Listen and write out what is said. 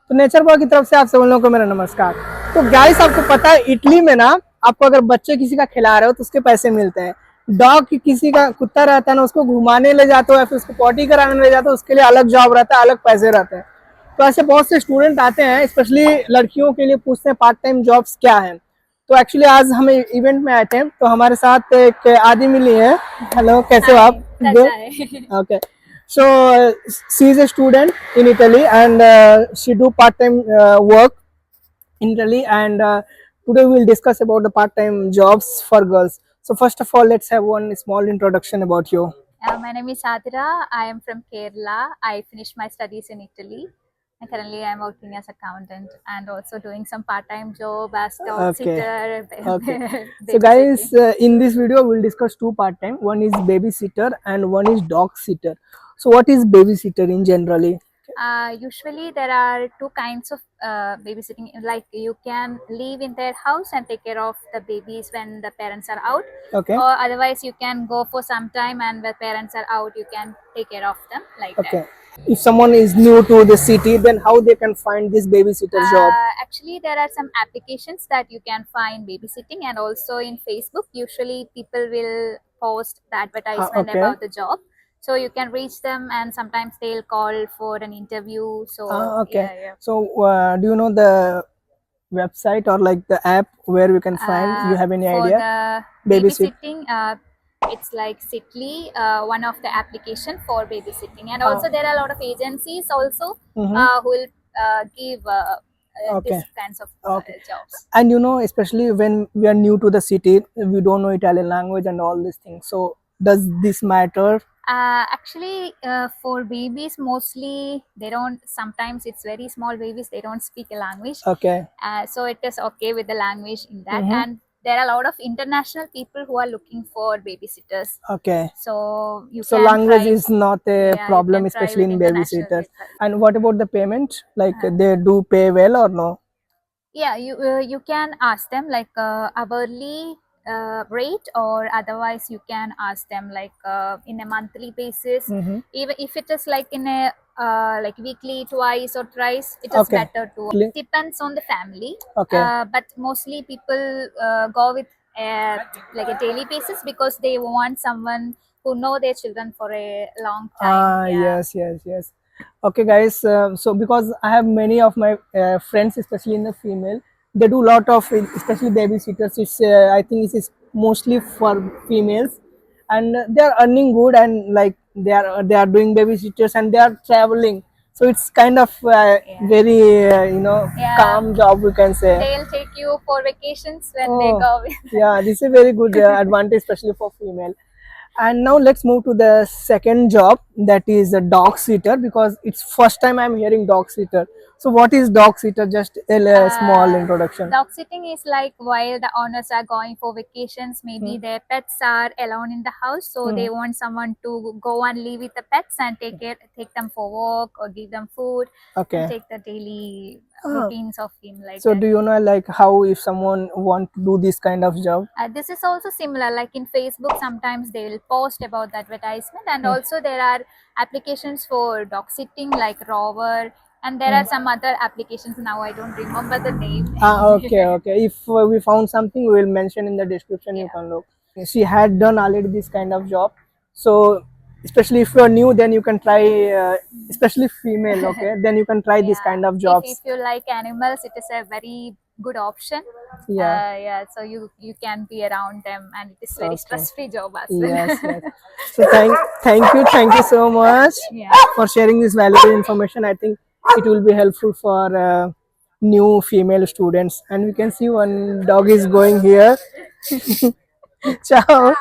तो nature boy की तरफ से आप सब लोगों को मेरा नमस्कार। तो गाइस, आपको पता है इटली में ना, आपको अगर बच्चे किसी का खिला रहे हो तो उसके पैसे मिलते हैं। डॉग किसी का कुत्ता रहता है ना, उसको घुमाने ले जाते हो या फिर उसको पॉटी कराने ले जाते हो, उसके लिए अलग जॉब रहता है, अलग पैसे रहते हैं। तो ऐसे बहुत से स्टूडेंट आते हैं, स्पेशली लड़कियों के लिए पूछते हैं पार्ट टाइम जॉब्स क्या है। तो एक्चुअली आज हम इवेंट में आए थे, तो हमारे साथ एक आदि मिली है। हेलो, कैसे हो आप? Okay, so she is a student in Italy, and she do part time work in Italy, and today we will discuss about the part time jobs for girls. So first of all, let's have one small introduction about you. My name is Sadira. I am from Kerala. I finished my studies in Italy. And currently, I am working as accountant and also doing some part-time job as dog Okay. sitter. Okay. So guys, in this video we'll discuss two part time. One is babysitter and one is dog sitter. So what is babysitter in generally? Usually, there are two kinds of babysitting. Like you can live in their house and take care of the babies when the parents are out, Okay. or otherwise you can go for some time and when parents are out, you can take care of them like that. Okay. If someone is new to the city, then how they can find this babysitter job? Actually, there are some applications that you can find babysitting, and also in Facebook. Usually, people will post the advertisement Okay. about the job, so you can reach them, and sometimes they'll call for an interview. So Okay. yeah. So do you know the website or like the app where we can find? You have any For idea? the Babysit. babysitting, it's like Sitly, one of the application for babysitting, and also there are a lot of agencies also who will give Okay. these kinds of Okay. jobs. And you know, especially when we are new to the city, we don't know Italian language and all these things. So does this matter? Actually, for babies, mostly they don't. Sometimes it's very small babies; they don't speak a language. Okay. So it is okay with the language in that, and there are a lot of international people who are looking for babysitters. Okay. So you So can language try. is not a Yeah, you problem, can try especially with in international babysitters. people. And what about the payment? Like they do pay well or no? Yeah, you can ask them like hourly rate, or otherwise you can ask them like in a monthly basis. Even if it is like in a like weekly twice or thrice, it is Okay. better to. Depends on the family. Okay. But mostly people go with like a daily basis because they want someone who know their children for a long time. Yeah. Yes. Okay, guys. So because I have many of my friends, especially in the female, they do lot of, especially babysitters. It's I think it is mostly for females, and they are earning good, and like they are doing babysitters and they are traveling. So it's kind of very Yeah. calm job, we can say. They'll take you for vacations when they Oh, go. yeah, this is a very good advantage, especially for female. And now let's move to the second job, that is a dog sitter, because it's first time I'm hearing dog sitter. So what is dog sitter? Just a small introduction. Dog sitting is like while the owners are going for vacations, maybe their pets are alone in the house, so they want someone to go and live with the pets and take them for walk or give them food, Okay. and take the daily routines of him like So that. do you know like how if someone want to do this kind of job? This is also similar, like in Facebook sometimes they will post about the advertisement, and also there are applications for dog sitting like Rover, and there are some other applications. Now I don't remember the name. Okay. If we found something, we will mention in the description. You can look. She had done already this kind of job, so especially if you are new, then you can try. Especially female, okay, then you can try this kind of jobs. If you like animals, it is a very good option. Yeah. So you can be around them, and it is very Okay. stress-free job as well. Yes. So thank you so much for sharing this valuable information. I think it will be helpful for new female students. And we can see one dog is going here. Ciao.